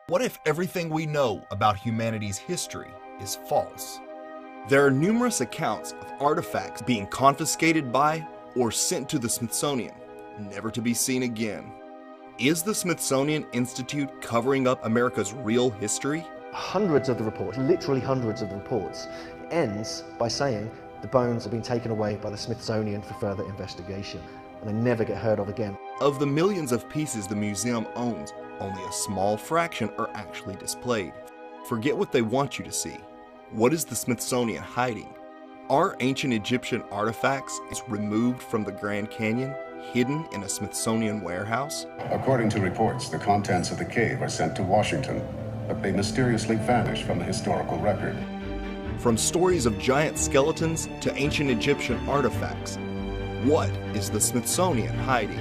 What if everything we know about humanity's history is false? There are numerous accounts of artifacts being confiscated by or sent to the Smithsonian, never to be seen again. Is the Smithsonian Institute covering up America's real history? Hundreds of the reports, literally hundreds of the reports, ends by saying the bones have been taken away by the Smithsonian for further investigation, and they never get heard of again. Of the millions of pieces the museum owns, only a small fraction are actually displayed. Forget what they want you to see. What is the Smithsonian hiding? Are ancient Egyptian artifacts removed from the Grand Canyon, hidden in a Smithsonian warehouse? According to reports, the contents of the cave are sent to Washington, but they mysteriously vanish from the historical record. From stories of giant skeletons to ancient Egyptian artifacts, what is the Smithsonian hiding?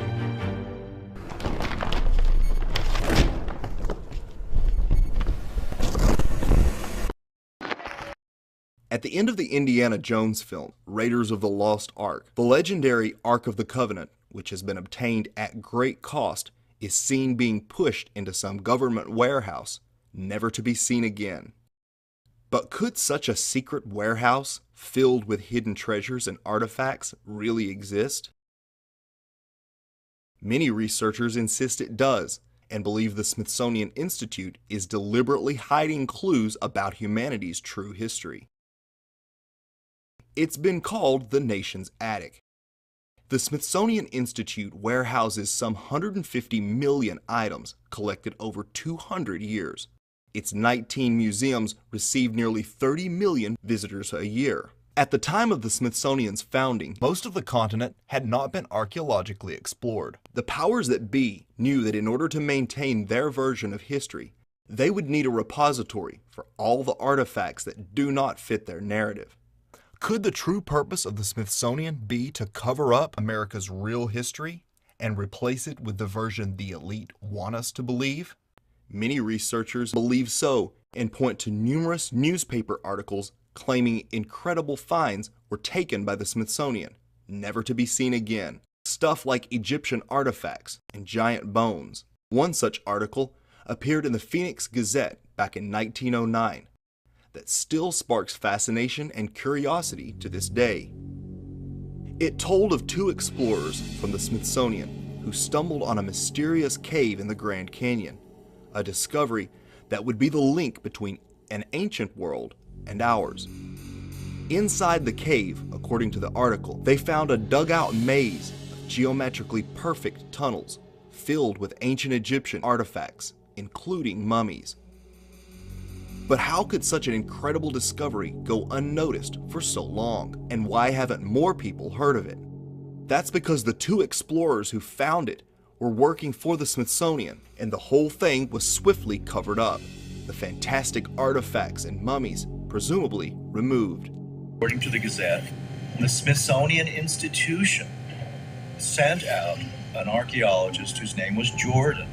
At the end of the Indiana Jones film, Raiders of the Lost Ark, the legendary Ark of the Covenant, which has been obtained at great cost, is seen being pushed into some government warehouse, never to be seen again. But could such a secret warehouse, filled with hidden treasures and artifacts, really exist? Many researchers insist it does, and believe the Smithsonian Institute is deliberately hiding clues about humanity's true history. It's been called the nation's attic. The Smithsonian Institute warehouses some 150 million items collected over 200 years. Its 19 museums receive nearly 30 million visitors a year. At the time of the Smithsonian's founding, most of the continent had not been archaeologically explored. The powers that be knew that in order to maintain their version of history, they would need a repository for all the artifacts that do not fit their narrative. Could the true purpose of the Smithsonian be to cover up America's real history and replace it with the version the elite want us to believe? Many researchers believe so and point to numerous newspaper articles claiming incredible finds were taken by the Smithsonian, never to be seen again. Stuff like Egyptian artifacts and giant bones. One such article appeared in the Phoenix Gazette back in 1909 that still sparks fascination and curiosity to this day. It told of two explorers from the Smithsonian who stumbled on a mysterious cave in the Grand Canyon, a discovery that would be the link between an ancient world and ours. Inside the cave, according to the article, they found a dug-out maze of geometrically perfect tunnels filled with ancient Egyptian artifacts, including mummies. But how could such an incredible discovery go unnoticed for so long? And why haven't more people heard of it? That's because the two explorers who found it were working for the Smithsonian, and the whole thing was swiftly covered up. The fantastic artifacts and mummies presumably removed. According to the Gazette, the Smithsonian Institution sent out an archaeologist whose name was Jordan.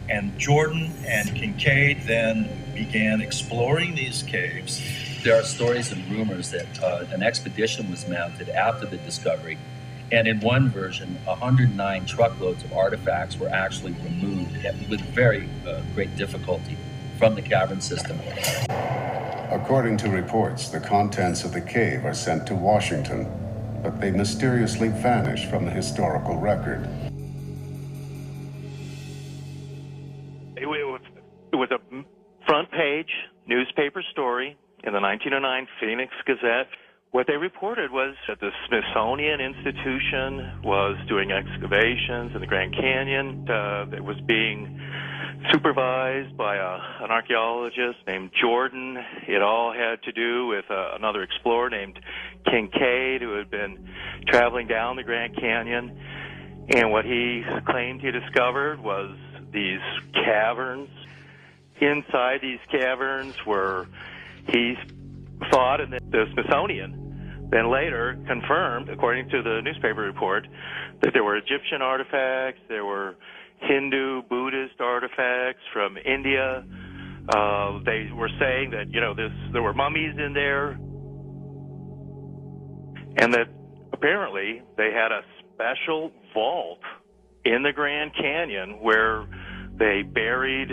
And Jordan and Kincaid then began exploring these caves. There are stories and rumors that an expedition was mounted after the discovery, and in one version, 109 truckloads of artifacts were actually removed with very great difficulty from the cavern system. According to reports, the contents of the cave are sent to Washington, but they mysteriously vanish from the historical record. It was a front page newspaper story in the 1909 Phoenix Gazette. What they reported was that the Smithsonian Institution was doing excavations in the Grand Canyon. It was being supervised by an archaeologist named Jordan. It all had to do with another explorer named Kincaid, who had been traveling down the Grand Canyon. And what he claimed he discovered was these caverns. Inside these caverns were, he thought, and the Smithsonian then later confirmed, according to the newspaper report, that there were Egyptian artifacts, there were Hindu, Buddhist artifacts from India. They were saying that, there were mummies in there, and that apparently they had a special vault in the Grand Canyon where They buried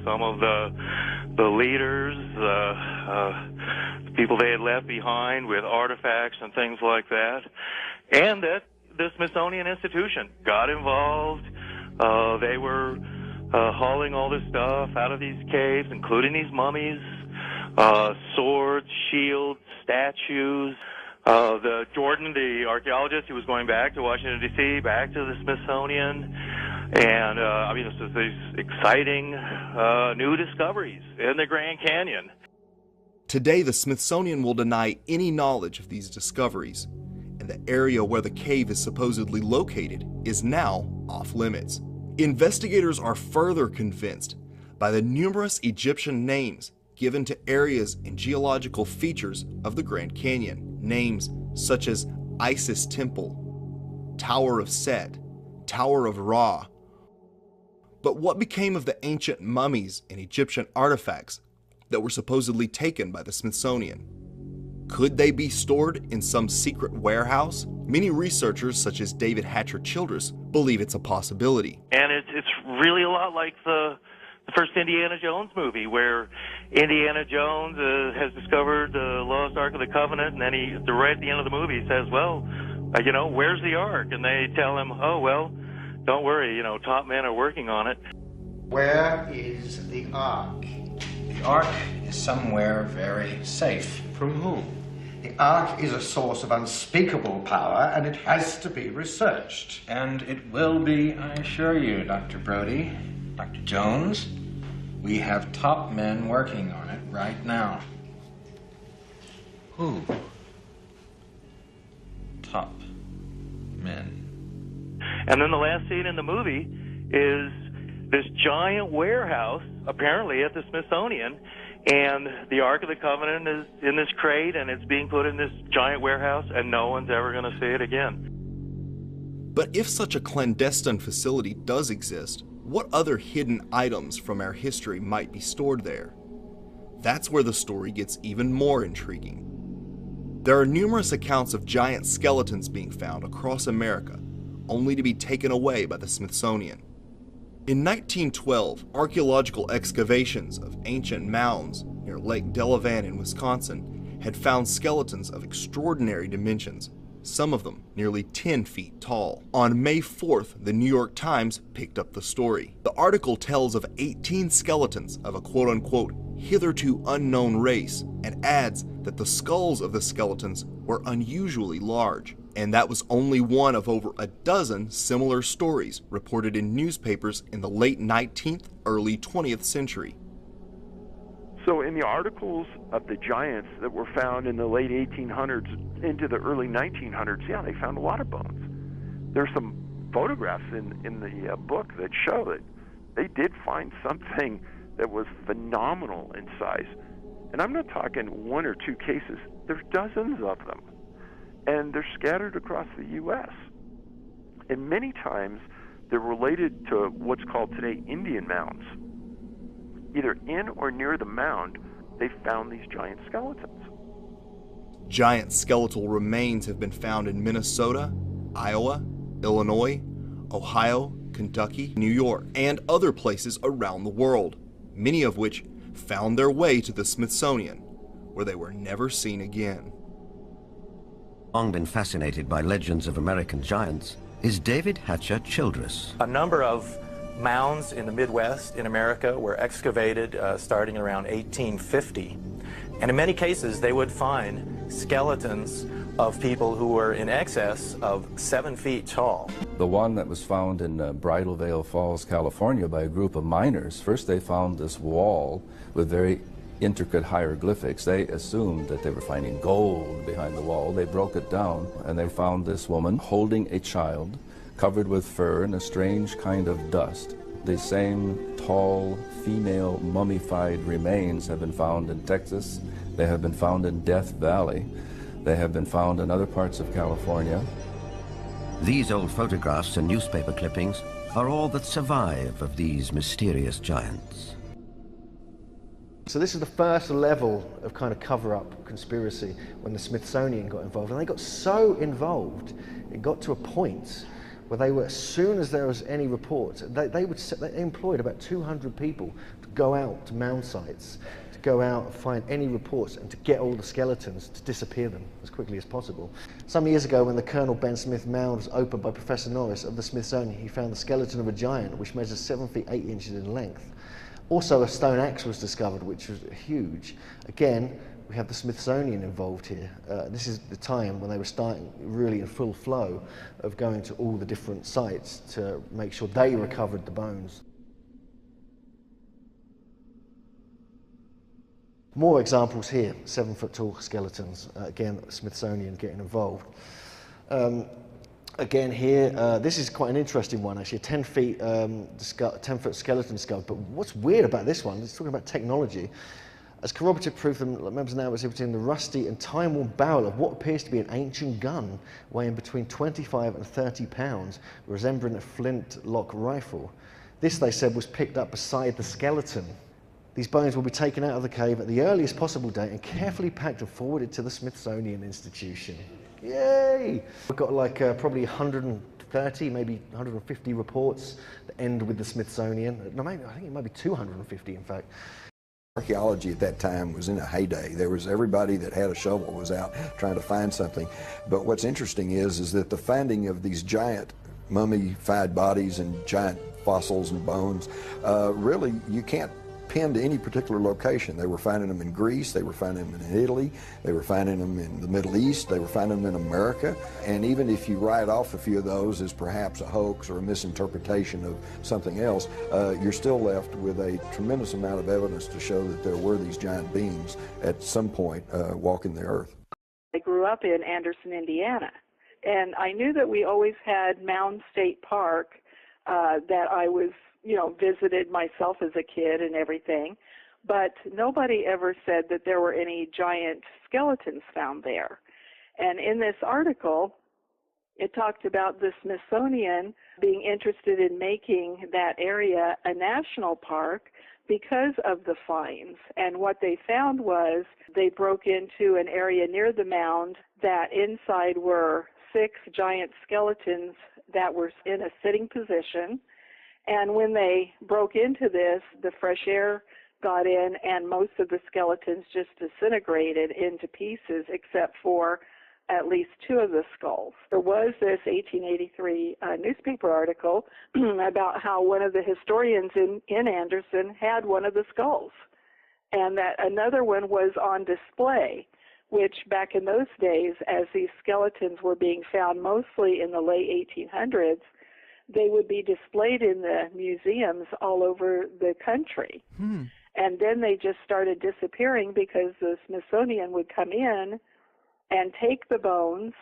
some of the leaders, the people they had left behind with artifacts and things like that. And that the Smithsonian Institution got involved. They were hauling all this stuff out of these caves, including these mummies, swords, shields, statues. The Jordan, the archaeologist, who was going back to Washington, D.C., back to the Smithsonian. And, I mean, this is these exciting new discoveries in the Grand Canyon. Today, the Smithsonian will deny any knowledge of these discoveries, and the area where the cave is supposedly located is now off limits. Investigators are further convinced by the numerous Egyptian names given to areas and geological features of the Grand Canyon. Names such as Isis Temple, Tower of Set, Tower of Ra. But what became of the ancient mummies and Egyptian artifacts that were supposedly taken by the Smithsonian? Could they be stored in some secret warehouse? Many researchers, such as David Hatcher Childress, believe it's a possibility. And it's really a lot like the first Indiana Jones movie, where Indiana Jones has discovered the Lost Ark of the Covenant, and then right at the end of the movie, he says, well, where's the Ark? And they tell him, oh, well, don't worry, top men are working on it. Where is the Ark? The Ark is somewhere very safe. From whom? The Ark is a source of unspeakable power, and it has to be researched. And it will be, I assure you, Dr. Brody, Dr. Jones. We have top men working on it right now. Who? Top men. And then the last scene in the movie is this giant warehouse, apparently at the Smithsonian, and the Ark of the Covenant is in this crate, and it's being put in this giant warehouse, and no one's ever going to see it again. But if such a clandestine facility does exist, what other hidden items from our history might be stored there? That's where the story gets even more intriguing. There are numerous accounts of giant skeletons being found across America, only to be taken away by the Smithsonian. In 1912, archaeological excavations of ancient mounds near Lake Delavan in Wisconsin had found skeletons of extraordinary dimensions, some of them nearly 10 feet tall. On May 4th, the New York Times picked up the story. The article tells of 18 skeletons of a quote-unquote hitherto unknown race and adds that the skulls of the skeletons were unusually large. And that was only one of over a dozen similar stories reported in newspapers in the late 19th, early 20th century. So in the articles of the giants that were found in the late 1800s into the early 1900s, yeah, they found a lot of bones. There's some photographs in the book that show that they did find something that was phenomenal in size. And I'm not talking one or two cases. There's dozens of them. And they're scattered across the U.S. And many times they're related to what's called today Indian mounds. Either in or near the mound, they found these giant skeletons. Giant skeletal remains have been found in Minnesota, Iowa, Illinois, Ohio, Kentucky, New York, and other places around the world, many of which found their way to the Smithsonian, where they were never seen again. Long been fascinated by legends of American giants is David Hatcher Childress. A number of mounds in the Midwest in America were excavated starting around 1850. And in many cases, they would find skeletons of people who were in excess of 7 feet tall. The one that was found in Bridal Veil Falls, California by a group of miners, first they found this wall with very intricate hieroglyphics. They assumed that they were finding gold behind the wall. They broke it down and they found this woman holding a child covered with fur and a strange kind of dust. The same tall female mummified remains have been found in Texas. They have been found in Death Valley. They have been found in other parts of California. These old photographs and newspaper clippings are all that survive of these mysterious giants. So this is the first level of kind of cover-up conspiracy when the Smithsonian got involved. And they got so involved, it got to a point where they were, as soon as there was any reports, they employed about 200 people to go out to mound sites, to go out and find any reports and to get all the skeletons, to disappear them as quickly as possible. Some years ago, when the Colonel Ben Smith Mound was opened by Professor Norris of the Smithsonian, he found the skeleton of a giant which measures 7 feet 8 inches in length. Also, a stone axe was discovered, which was huge. Again, we have the Smithsonian involved here. This is the time when they were starting really in full flow of going to all the different sites to make sure they recovered the bones. More examples here, 7-foot-tall skeletons. Again, the Smithsonian getting involved. Again here, this is quite an interesting one actually, a 10-foot skeleton discovered. But what's weird about this one, it's talking about technology. As corroborative proof, the members now was exhibiting the rusty and time-worn barrel of what appears to be an ancient gun weighing between 25 and 30 pounds, resembling a flintlock rifle. This, they said, was picked up beside the skeleton. These bones will be taken out of the cave at the earliest possible date and carefully packed and forwarded to the Smithsonian Institution. Yay! We've got like probably 130, maybe 150 reports that end with the Smithsonian. No, maybe, I think it might be 250 in fact. Archaeology at that time was in a heyday. There was everybody that had a shovel was out trying to find something. But what's interesting is that the finding of these giant mummified bodies and giant fossils and bones, really you can't pin to any particular location. They were finding them in Greece, they were finding them in Italy, they were finding them in the Middle East, they were finding them in America. And even if you write off a few of those as perhaps a hoax or a misinterpretation of something else, you're still left with a tremendous amount of evidence to show that there were these giant beings at some point walking the earth. I grew up in Anderson, Indiana, and I knew that we always had Mound State Park that I was visited myself as a kid and everything, but nobody ever said that there were any giant skeletons found there. And in this article, it talked about the Smithsonian being interested in making that area a national park because of the finds. And what they found was they broke into an area near the mound that inside were 6 giant skeletons that were in a sitting position. And when they broke into this, the fresh air got in and most of the skeletons just disintegrated into pieces except for at least 2 of the skulls. There was this 1883 newspaper article about how one of the historians in Anderson had one of the skulls and that another one was on display, which back in those days, as these skeletons were being found mostly in the late 1800s, they would be displayed in the museums all over the country. And then they just started disappearing because the Smithsonian would come in and take the bones,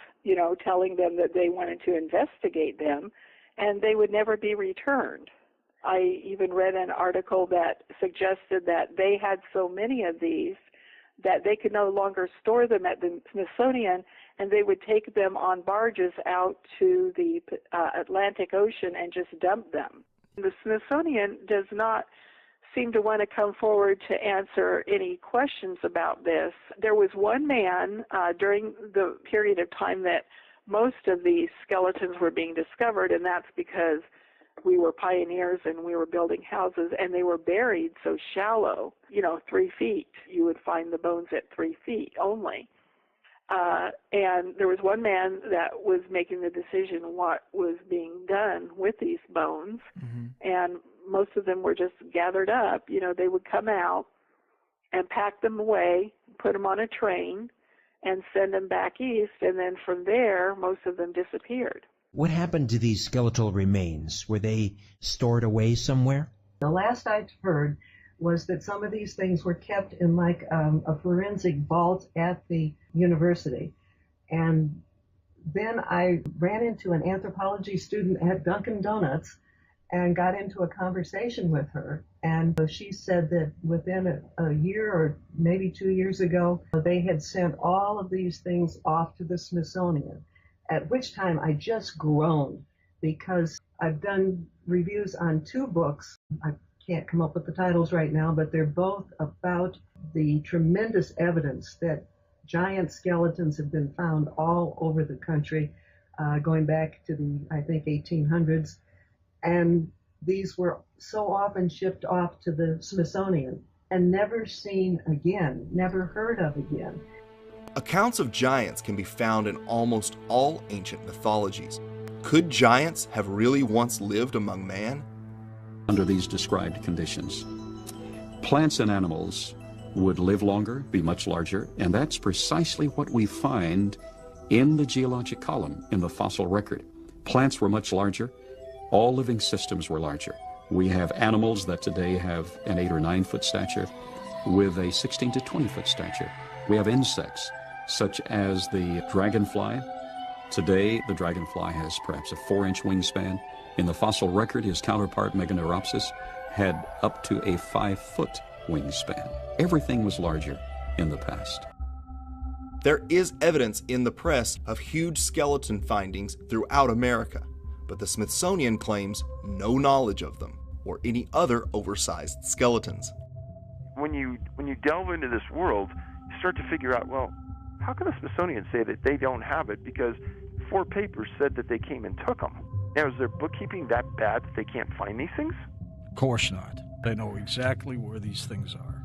telling them that they wanted to investigate them, and they would never be returned. I even read an article that suggested that they had so many of these that they could no longer store them at the Smithsonian, and they would take them on barges out to the Atlantic Ocean and just dump them. The Smithsonian does not seem to want to come forward to answer any questions about this. There was one man during the period of time that most of these skeletons were being discovered, and that's because we were pioneers and we were building houses, and they were buried so shallow, 3 feet. You would find the bones at 3 feet only. And there was one man that was making the decision what was being done with these bones, and most of them were just gathered up. They would come out and pack them away, put them on a train, and send them back east, and then from there, most of them disappeared. What happened to these skeletal remains? Were they stored away somewhere? The last I'd heard was that some of these things were kept in like a forensic vault at the university. And then I ran into an anthropology student at Dunkin' Donuts and got into a conversation with her. And she said that within a year or maybe 2 years ago, they had sent all of these things off to the Smithsonian, at which time I just groaned because I've done reviews on 2 books. I can't come up with the titles right now, but they're both about the tremendous evidence that giant skeletons have been found all over the country, going back to the, I think, 1800s. And these were so often shipped off to the Smithsonian and never seen again, never heard of again. Accounts of giants can be found in almost all ancient mythologies. Could giants have really once lived among man? Under these described conditions, plants and animals would live longer, be much larger, and that's precisely what we find in the geologic column, in the fossil record. Plants were much larger, all living systems were larger. We have animals that today have an 8 or 9 foot stature with a 16 to 20 foot stature. We have insects such as the dragonfly. Today, the dragonfly has perhaps a 4-inch wingspan. In the fossil record, his counterpart, Meganeuropsis, had up to a 5-foot wingspan. Everything was larger in the past. There is evidence in the press of huge skeleton findings throughout America, but the Smithsonian claims no knowledge of them or any other oversized skeletons. When you delve into this world, you start to figure out, well, how can the Smithsonian say that they don't have it? Because 4 papers said that they came and took them. Now, is their bookkeeping that bad that they can't find these things? Of course not. They know exactly where these things are.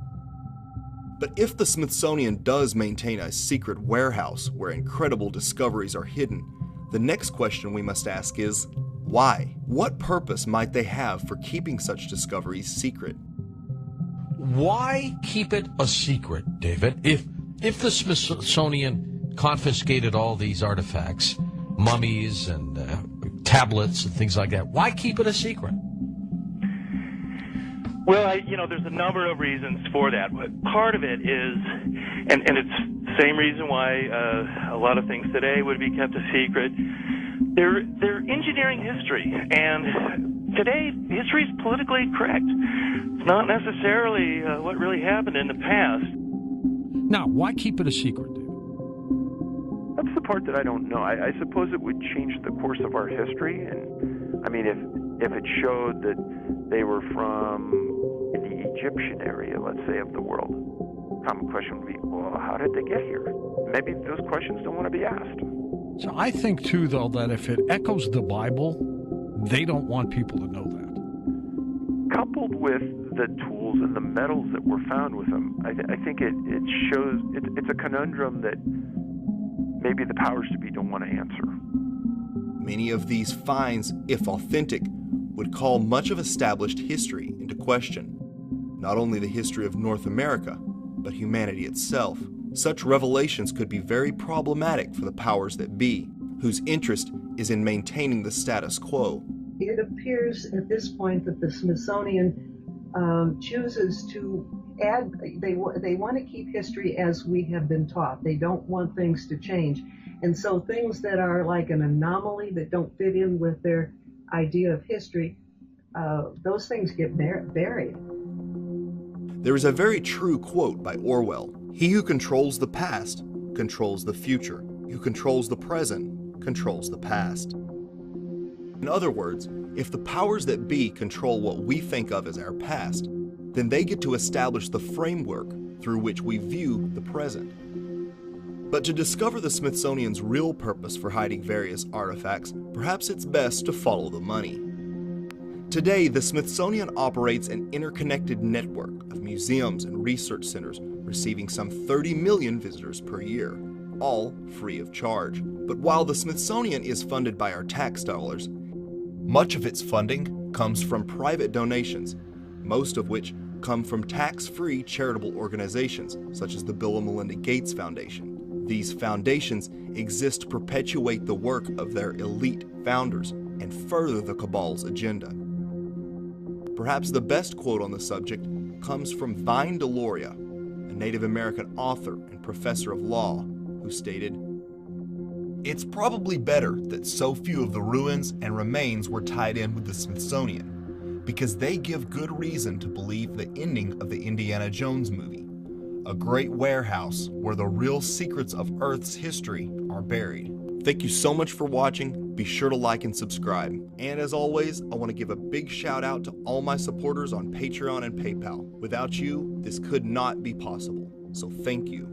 But if the Smithsonian does maintain a secret warehouse where incredible discoveries are hidden, the next question we must ask is, why? What purpose might they have for keeping such discoveries secret? Why keep it a secret, David? If the Smithsonian confiscated all these artifacts, mummies and tablets and things like that, why keep it a secret? Well, there's a number of reasons for that. Part of it is, and it's the same reason why a lot of things today would be kept a secret. They're engineering history, and today history is politically correct. It's not necessarily what really happened in the past. Now, why keep it a secret, David? That's the part that I don't know. I suppose it would change the course of our history, and I mean, if it showed that they were from the Egyptian area, let's say, of the world, common question would be, well, how did they get here? Maybe those questions don't want to be asked. So I think, too, though, that if it echoes the Bible, they don't want people to know that. Coupled with the tools and the metals that were found with them, I think it shows, it's a conundrum that maybe the powers to be don't want to answer. Many of these finds, if authentic, would call much of established history into question. Not only the history of North America, but humanity itself. Such revelations could be very problematic for the powers that be, whose interest is in maintaining the status quo. It appears at this point that the Smithsonian chooses to add, they want to keep history as we have been taught. They don't want things to change. And so things that are like an anomaly that don't fit in with their idea of history, those things get buried. There is a very true quote by Orwell. He who controls the past controls the future. Who controls the present controls the past. In other words, if the powers that be control what we think of as our past, then they get to establish the framework through which we view the present. But to discover the Smithsonian's real purpose for hiding various artifacts, perhaps it's best to follow the money. Today, the Smithsonian operates an interconnected network of museums and research centers receiving some 30 million visitors per year, all free of charge. But while the Smithsonian is funded by our tax dollars, much of its funding comes from private donations, most of which come from tax-free charitable organizations such as the Bill and Melinda Gates Foundation. These foundations exist to perpetuate the work of their elite founders and further the cabal's agenda. Perhaps the best quote on the subject comes from Vine Deloria, a Native American author and professor of law, who stated, "It's probably better that so few of the ruins and remains were tied in with the Smithsonian, because they give good reason to believe the ending of the Indiana Jones movie, a great warehouse where the real secrets of Earth's history are buried." Thank you so much for watching. Be sure to like and subscribe. And as always, I want to give a big shout out to all my supporters on Patreon and PayPal. Without you, this could not be possible. So thank you.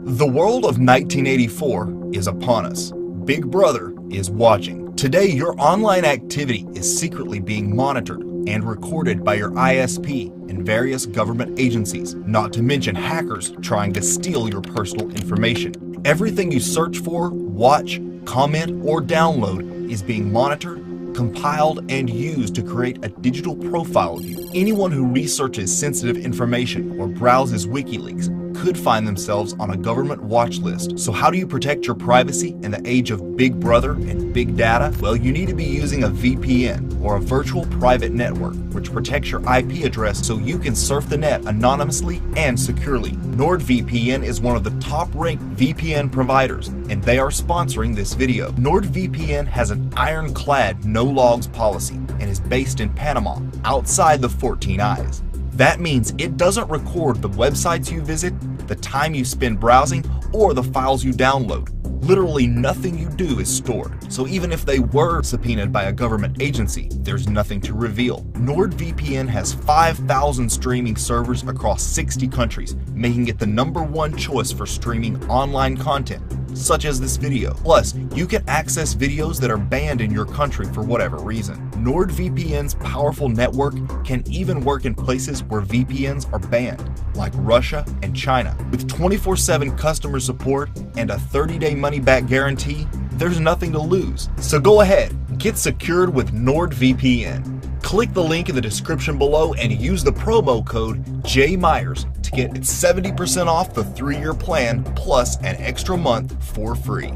The world of 1984 is upon us. Big Brother is watching. Today, your online activity is secretly being monitored and recorded by your ISP and various government agencies, not to mention hackers trying to steal your personal information. Everything you search for, watch, comment, or download is being monitored, compiled, and used to create a digital profile of you. Anyone who researches sensitive information or browses WikiLeaks could find themselves on a government watch list. So how do you protect your privacy in the age of Big Brother and big data? Well, you need to be using a VPN, or a virtual private network, which protects your IP address so you can surf the net anonymously and securely. NordVPN is one of the top-ranked VPN providers, and they are sponsoring this video. NordVPN has an ironclad no-logs policy and is based in Panama, outside the 14 Eyes. That means it doesn't record the websites you visit, the time you spend browsing, or the files you download. Literally nothing you do is stored, so even if they were subpoenaed by a government agency, there's nothing to reveal. NordVPN has 5,000 streaming servers across 60 countries, making it the #1 choice for streaming online content, such as this video. Plus, you can access videos that are banned in your country for whatever reason. NordVPN's powerful network can even work in places where VPNs are banned, like Russia and China. With 24/7 customer support and a 30-day money-back guarantee, there's nothing to lose. So go ahead, get secured with NordVPN. Click the link in the description below and use the promo code JMyers to get 70% off the 3-year plan plus an extra month for free.